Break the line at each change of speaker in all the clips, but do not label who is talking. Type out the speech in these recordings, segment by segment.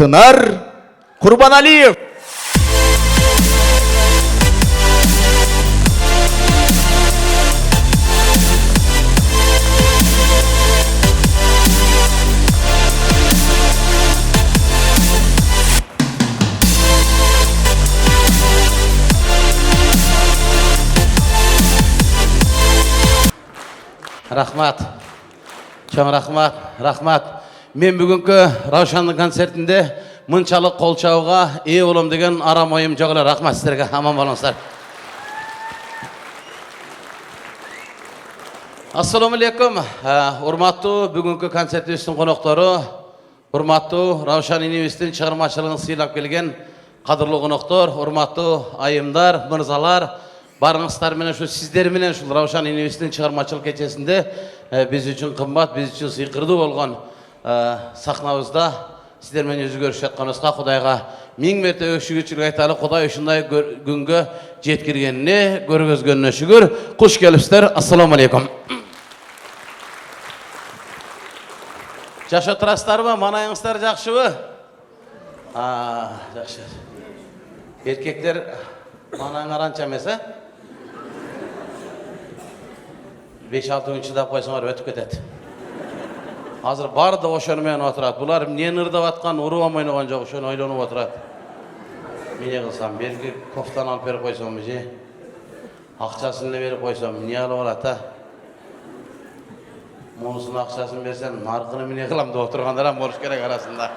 Тынар Курбаналиев.
Рахмат. Чоң рахмат. Мен бүгінгі Раушанның концертінде мұншалық қолчауға ие болам деген арам ойым жоқ эле. Рахмат сіздерге. Аман болыңыздар. Ассаламу алейкум. Урматтуу бүгүнкү концертибиздин коноктору, урматтуу Раушан инибиздин чыгармачылыгын сыйлап келген кадырлуу коноктор, урматтуу айымдар, мырзалар, барыңыздар менен ушу сиздер менен ушул Раушан инибиздин чыгармачылык кечесинде биз үчүн кымбат, биз үчүн сыйкырдуу болгон сахнабызда сиздер менен жүз көрүшүп атканыбызга Кудайга миң мерте шүгүрчүлүк айталы. Кудай ушундай күнгө жеткиргенине, көргөзгөнүнө шүгүр. Куш келипсиздер. Ассаламу алейкум. Жашап турасыздарбы? Манайыңыздар жакшыбы? Жакшы. Эркектер манайың аранча эмес, 5-6 чыдап койсоңор өтүп кетет. Азыр бары да ошону менен отурат. Булар эмнени ырдап аткан, урубам ойногон жок, ошону ойлонуп отурат. Эмне кылсам, берги кофтаны алып берип койсомбу же? Акчасын эле берип койсом, эмне алып алат, Мунусунун акчасын берсем, наркыны эмне кылам деп отургандар болуш керек арасында.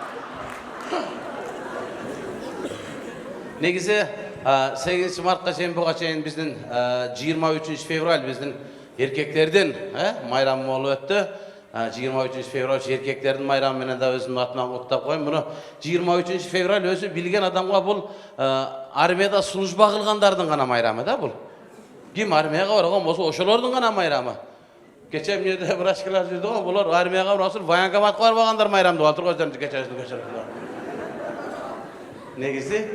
Негизи 8 мартка чейин буга чейин биздин 23 февраль биздин эркектердин майрамы болуп өттү. 23 февраль эркектердин майрамы менен да өзүмдүн атымдан куттап коем. Муну 23 февраль өзү билген адамга бул армияда служба кылгандардын гана майрамы да бул. Ким армияга барган болсо ошолордун гана майрамы. Кече эмнеде врачкалар жүрдү го, булар армияга барасыр, военкоматка барбагандар майрамды болуп өздөрүнүн кечеси. Негизи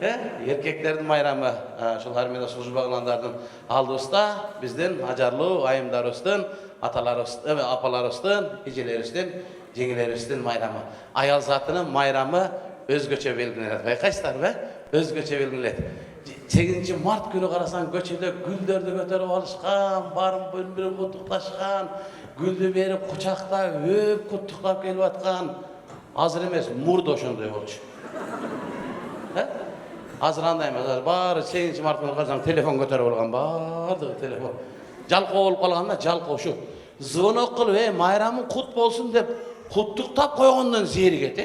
эркектердин майрамы ошол армияда служба кылгандардын алдыбызда биздин ажарлуу айымдарыбыздын, аталарыбыздын, апаларыбыздын, эжелерибиздин, жеңелерибиздин майрамы. Аял затынын майрамы өзгөчө белгиленет. Байкайсыздарбы? Өзгөчө белгиленет. 8 март күнү карасаң көчөдө гүлдөрдү көтөрүп алышкан, барын бөлүп куттукташкан, гүлдү берип кучактап, өп куттуктап келип аткан. Азыр эмес, мурда ошондой болчу. Азыр андай эмес, баары 8 март күнү карасаң телефон көтөрүп алган, баардыгы телефон. Жалкоо болуп калганда, жалкоо ушу звонок кылып, майрамың кут болсун деп куттуктап койгондон зеригет,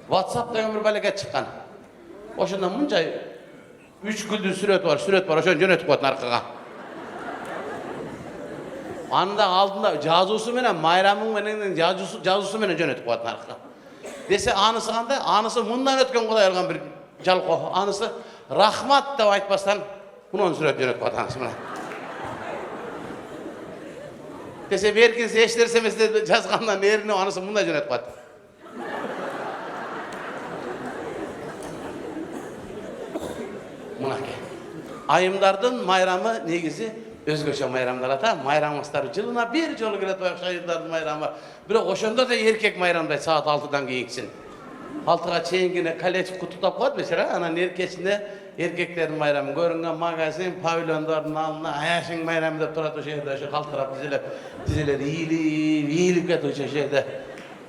WhatsApp деген бир балекет чыккан. Ошондон мынча 3 гүлдүн сүрөтү бар, ошону жөнөтүп коет аркага. Анда алдында жазуусу менен майрамың менен жазуусу менен жөнөтүп коет аркага. Десе анысы кандай? Анысы мындан өткөн Кудай алган бир жалкоо. Анысы рахмат деп айтпастан мунун сүрөтүн жөнөтүп коет анысы менен. Десе беркин эч нерсе эмес деп жазгандан эрине анысы мындай жөнөтүп коет. Мынакей. Айымдардын майрамы негизи өзгөчө майрамдар ата. Майрамыңыздар жылына бир жолу келет айымдардын майрамы. Бирок ошондо да эркек майрамдай саат 6-дан кийинкисин. 6-га чейингине коллектив куттуктап коет бешара. Анан эркечинде эркектердин майрамы көрүнгөн магазин, павильондордун алдына аяшың майрамы деп турат, ошо жерде ошо калтырап тизелер ийилип кетип ошо жерде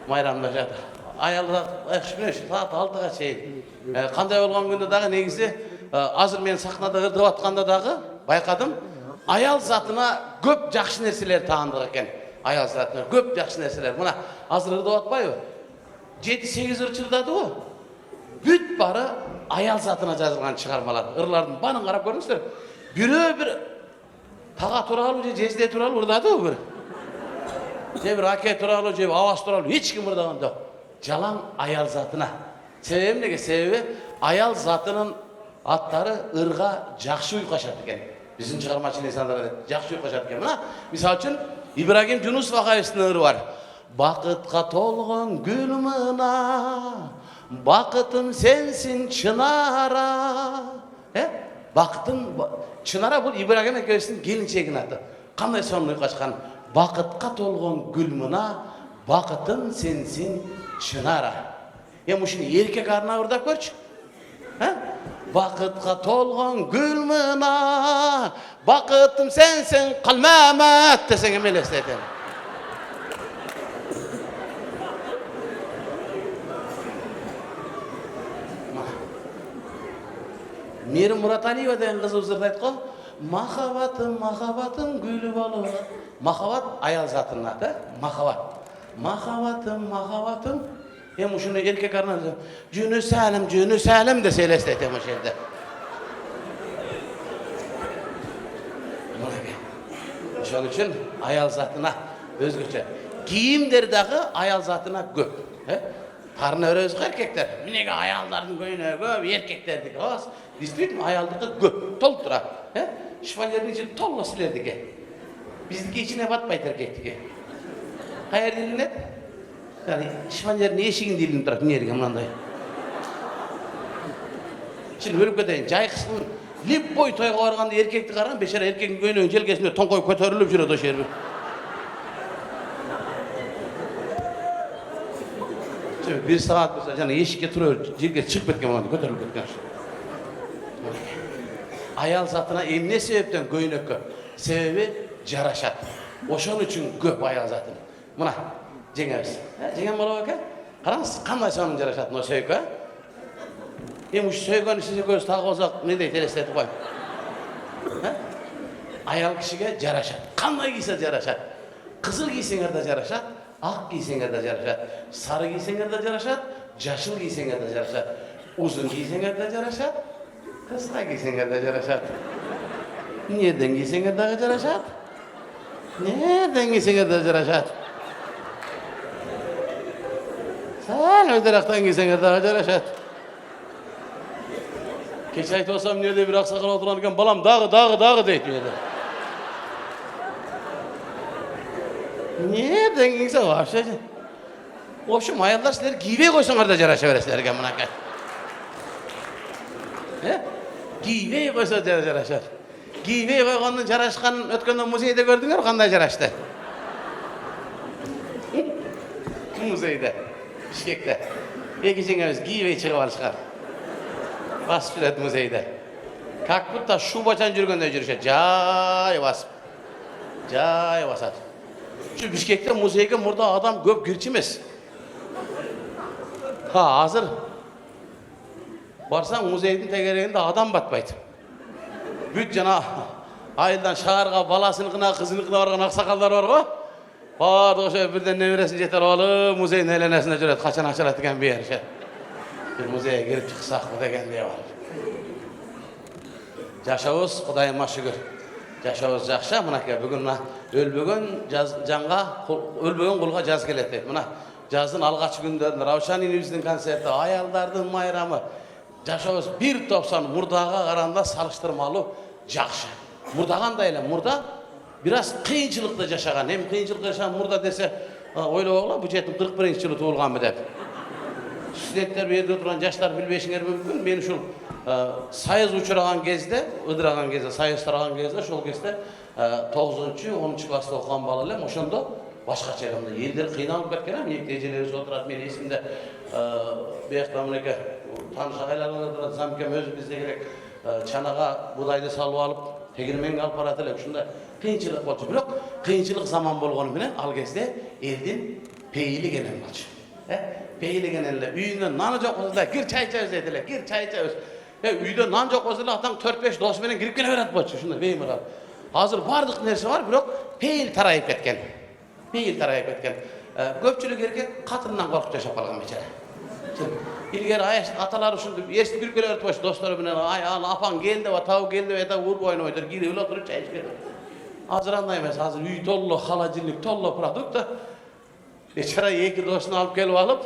майрамдашат. Аялдар саат 6-га чейин. Кандай болгон күндө дагы негизи азыр мен сахнада ырдап атканда дагы байкадым, аял затына көп жакшы нерселер таандык экен. Аял затына көп жакшы нерселер. Мына азыр ырдап атпайбы? 7-8 ырчы ырдадыбы? Бүт бары аял затына жазылган чыгармалар. Ырлардын баарын карап көрүңүздөр. Бирөө бир тага тууралуу же жезде тууралуу ырдадыбы бир? Же бир аке тууралуу, же абас тууралуу эч ким ырдаган жок. Жалаң аял затына. Себеби эмнеге? Себеби аял затынын аттары ырга жакшы уйкашат экен. Биздин чыгармачы инсандар жакшы уйкашат экен. Мына мисалы үчүн Ибрагим Жунусов агайыбыздын ыры бар. Бакытка толгон гүл мына, бакытым сенсин чынара. Бакытын чынара бул Ибрагим экөөбүздүн келинчегинин аты. Кандай сонун уйкашкан. Бакытка толгон гүл мына, бакытым сенсин чынара. Ушуну эркек арына ырдап көрчү. Бақытқа толған гүл мына, бақытым сенсің қалмамат десең елестетем. Мерім Мұраталиева деген қызы жырды айтқан, махаббатым, махаббатым гүл болып. Махаббат аял затының аты, махаббат. Махаббатым, махаббатым. Ушуну эркек арынан жөнү сәлім десе елестетем о жерде. Ошон үчүн аял затына өзгөчө. Кийимдер дагы аял затына көп. Тарына өрөзгө эркектер. Минеге аялдардын көйнө көп, эркектердики аз. Действительно аялдыкы көп, толуп турат. Шпалердин ичи толло силердики. Биздики ичине батпайт эркектики. Кайер илинет? Шпалердин эшигинде илинип турат, эмнеге мындай. Чын өлүп кетейин, жайкысын лип бой тойго барганда эркекти караган, бешара эркектин көйнөгүнүн желкесинде тоңкой көтөрүлүп жүрөт ошол жерде. Bir saat mesela canı eşikке turuyor, jirge çıkıp ketken olanda kötörülüp ketken. Ayal zatına emne sebepten göynökkө? Sebebi jaraşat. Oşon üçün köp ayal zatına. Mına jеңебиz. Жеңем болобу экен? Караңыз, кандай сонун жарашат мына сөйкө? Ушу сөйкөнү сиз экөөбүз тагып алсак, эмне дейт элестетип коюң. Ayal кишиге жарашат. Кандай кийсе жарашат. Кызыл кийсеңер да жарашат. Ак кийсеңер да жарашат, сары кийсеңер да жарашат, жашыл кийсеңер да жарашат, узун кийсеңер да жарашат, кыска кийсеңер да жарашат. Нерден кийсеңер да жарашат? Нерден кийсеңер да жарашат? Сәл өйдөрөктөн кийсеңер да жарашат. Кеч айтып алсам, эмнеде бир аксакал отурган экен, балам дагы дейт менде. Ne dengingse вообще. В общем, ayallar sizler giybe koysanlar da jaraşa veresizler ekan mınaka. Giybe koysa jaraşar. Giybe koygandan jaraşkan ötkende muzeyde gördüңөр kандай jaraştı? Muzeyde, Bişkekte. Eki jеңебиz giybe çıkıp alışkar. Basıp жүрөт muzeyde. Как будто шубачан жүргөндөй жүрүшөт. Жай басат. Şu Bişkek'te muzeyge murda adam köp girçimiz. Hazır. Barsan muzeydin tegereğinde adam batmaydı. Büt jana ayıldan şaharga balasınıkına, kızınıkına vargan aksakallar var go. Bardı oşo birden neviresin jeter alıp muzeyin elenesine jüröt. Kaçan açalat degen bir yer. Bir muzeye girip çıksak mı degen diye var. Yaşabız, Kudayıma şükür. Yaşabız jakşa, mınaka bugün ölbөгөн жанга, ölbөгөн кулга жаз келет дейт. Мына жаздын алгач күндөрүндө Равшан инибиздин концерти, аялдардын майрамы. Жашабыз 1.90 мурдага караганда салыштырмалуу жакшы. Мурда кандай эле? Мурда бир аз кыйынчылыкта жашаган. Эми кыйынчылыкта жашаган мурда десе, ойлогула, бу жетим 41-жылы туулганбы деп. Студенттер бу жерде отурган жаштар билбешиңер мүмкүн. Мен ушул сайыз учураган кезде, ыдыраган кезде, сайыз тараган кезде, ошол кезде 9-10 класста окуган бала элем. Ошондо башкача эле элдер кыйналып кеткен. Эки эжелерибиз отурат. Мен эсимде биякта мынеке тааныш агайларга турат. Замкем өзү бизде керек чанага будайды салып алып, тегирменге алып барат элек. Ушундай кыйынчылык болчу. Бирок кыйынчылык заман болгону менен ал кезде элдин пейили кенен болчу. Пейили кенен эле үйүнөн наны жок болсо да кир чай ичебиз дейт эле. Кир чай ичебиз. Үйдө нан жок болсо эле атаң 4-5 досу менен кирип келе берет болчу. Ушундай беймарал. Hazır bardıq nerse var, birok peyil tarayıp ketken. Peyil tarayıp ketken. Köpçülük erkek katından korkup yaşap kalgan beçere. İlgeri atalar uşundu, eski bir kere ötüp dostları bilen, ay apan geldi ve tavu geldi ve da vur boyunu oydur, giri öyle oturup çay içip. Hazır anlayamaz, hazır üy tollu, halacılık, tollu produkt da beçere iki dostunu alıp gelip alıp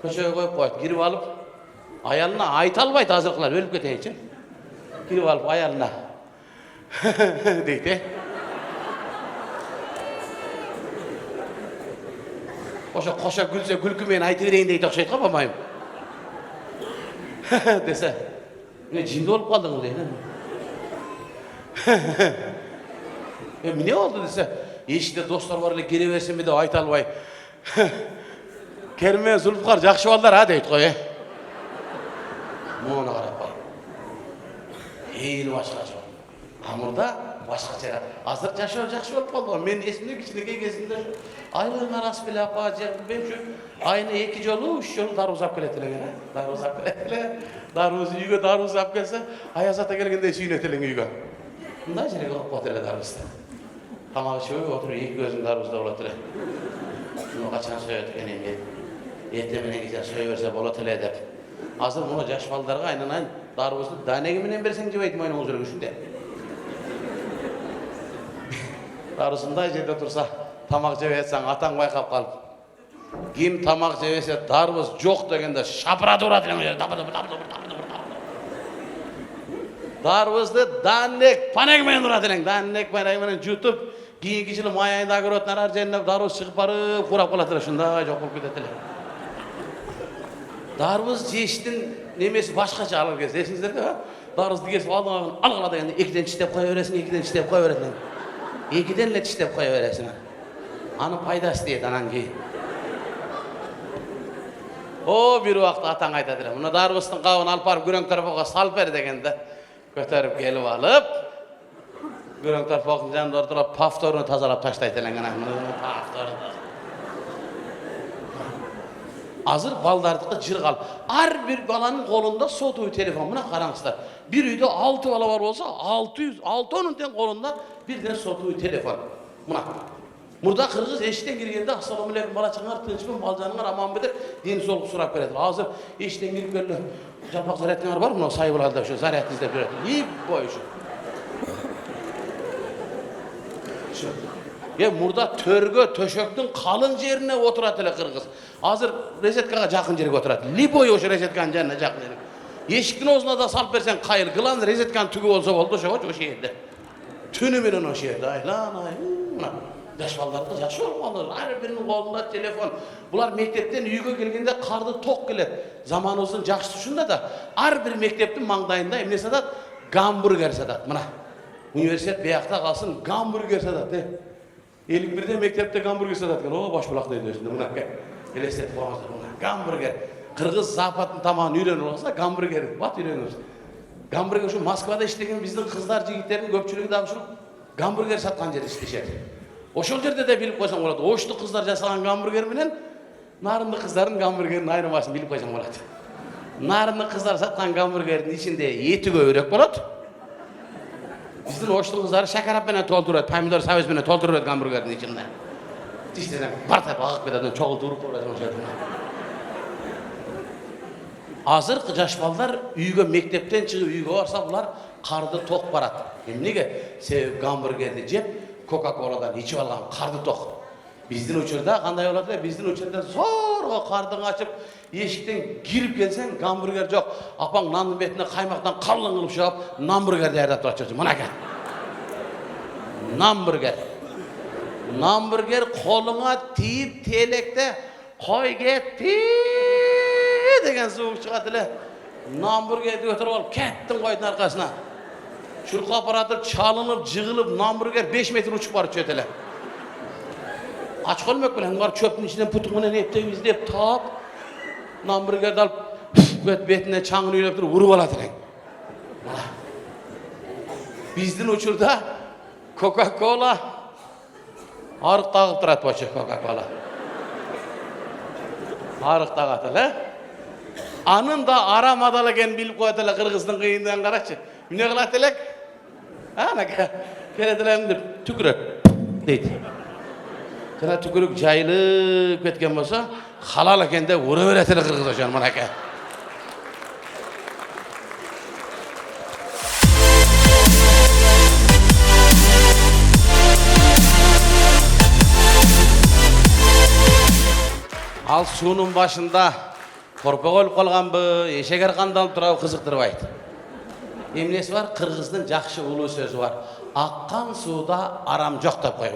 köşeye koyup koyup, girip alıp ayalına ait almaydı hazırlıklar, ölüp keteyim için. Girip alıp ayalına deydi. Koşa gülse gülkümeyin aytı vereyim deydi okşaydı kapamayım. Dese, ne cindi olup kaldın deydi. Ne oldu dese, eşikte dostlar var öyle geri versin bir de ayt almay. Kermen Zulfikar жақшы балдар ha дейді қой. Мұны қарап қой. Ел башқаша. Амырда башқаша. Азыр жашау жақсы болып қалды ғой. Мен есімде кішкентай кезімде айлығын арасы біле апа, айына 2 жолу, 3 жолу дарбыз алып келетілеген. Дарбыз алып келетілеген. Дарбыз үйге дарбыз алып келсе, Аяз ата келгенде сүйнетілген үйге. Мындай жерге алып отырды дарбызды. Тамақ ішіп отырып, 2 көзім дарбызда болады. Мұны қашан сөйет екен емге. Ертеменен кеше сөй берсе болады деп. Азыр мұны жаш балдарға айнанайын дарбызды данегіменен берсең жеп айтмайын оң жүрген үшінде. Дарбызындай жерде тұрса, тамақ жеп етсең атаң байқап қалып. Ким тамақ жеп есе дарбыз жоқ дегенде шапырады ұрады. Дарбызды даннек панегімен ұрады. Даннек панегімен жұтып, кейін кешілі май айында көретін арар жеріне дарбыз шығып барып, қурап қалатыр. Шындай жоқ болып кететілер. Дарбыз жештің немесі башқаша алыр кез. Есіңіздер де, дарбызды кесіп алдыңа алғыла дегенде 2-ден тістеп қоя бересің, 2-ден тістеп қоя бересің. 2-ден ле тістеп қоя бересің. Аны пайдасы дейді анан кейін. О, бір уақыт атаң айтады. Мұны дарбыздың қауын алып барып күрең тарпауға салып бер дегенде көтеріп келіп алып, күрең тарпауғын жанында отырып павторын тазалап таштайды. Азыр балдардықы жырғал. Ар бір баланың қолында сотовый телефон. Мұна қараңыздар. Bir үйде 6 бала бар болса, 6-10 тен қолында бірден сотовый телефон. Мұна. Мұрда қырғыз ештен келгенде, ассаламу алейкум бала чаңар, тыншпен, балжаныңар, аман бедір, дені солғы сұрап береді. Азыр ештен келіп келді. Жалпақ зарядтыңар бар, мұна сайы балалда үшін, зарядты іздеп жүреді. Еп бой үшін. Мұрда төргі, төшектің қалың жеріне отыратылы қырғыз. Азыр резеткаға жақын жерге отырады. Либой ошы резетканың жанына жақын жерге. Ешіктің осына да салып берсен қайыл, қылан резетканың түгі болса болды, ошы еді. Түніменен ошы еді. Айлан. Жаш балдарды жақсы болып қалды. Әр бірінің қолында телефон. Бұлар мектептен үйге келгенде қарды тоқ келеді. Заманымыздың жақсы үшінде да әр бір мектептің маңдайында емне сатады? Гамбургер сатады. Мына университет бияқта қалсын гамбургер сатады. 51-де мектепте гамбургер сатады. О, Башбұлақ дейді өзінде. Мына елестетіп қойыңыздар. Гамбургер. Қырғыз западтың тамағын үйреніп алса, гамбургер бат үйреніңіз. Гамбургер үшін Москвада іштеген біздің қыздар жігіттердің көпшілігі дамшылық гамбургер сатқан жерде іштешеді. Ошол жерде де билип койсоң болот. Ошту кыздар жасаган гамбургер менен нарынды кыздардын гамбургеринин айырмасын билип койсоң болот. Нарынды кыздар саткан гамбургердин ичинде эти көбүрөөк болот. Биздин ошту кыздары шакарап менен толтурат, помидор сабыз менен толтурат гамбургердин ичинде. Тиштен бартап агып кетет, чогултуруп турат ошол. Азыр жаш балдар үйгө мектептен чыгып үйгө барса булар карды ток барат. Эмнеге? Себеби гамбургерди жеп Coca-Cola'dan içip alған қарды тоқ. Біздің учурда қандай болады? Біздің учурда зорға қардың ашып, ешіктен кіріп келсең, гамбургер жоқ. Апаң нанның бетіне қаймақтан қалың қылып шығып, намбургер дайырдап тұрады жүрсің. Мұна кәл. Намбургер. Намбургер қолыңа тиіп телекте қой кетті деген суық шығады. Намбургерді өтіріп алып, кеттің қойдың арқасына. Şurka aparatı çalınıp, jığılıp, namburger 5 metre uçup barıp çötele. Aç olmak bile, var çöpün içinden putuğuna nepteyim izleyip, tap, namburgerde alıp, betine çangını yürüp durup, vurup alatırın. Bizdin uçurda Coca-Cola, arıq dağıp durat başı Coca-Cola. Arıq dağıtı, anın da aramadalı gen bilip koyatıyla Kırgız'ın kıyından karaçı. Ne kılatılak? Keledilerimdir, tükürek deydi. Sana tükürük jayılıp ketken bolsa, halal ekende vuruveretili Kırgız oşan mana ke. Al suunun başında korpok olup kalganbı, eşeker kandalып turabı kızıktırbaydı. Emnesi var, Kırgız'ın жақшы улуу сөзü var. Akkan suda aram жоқ деп koyup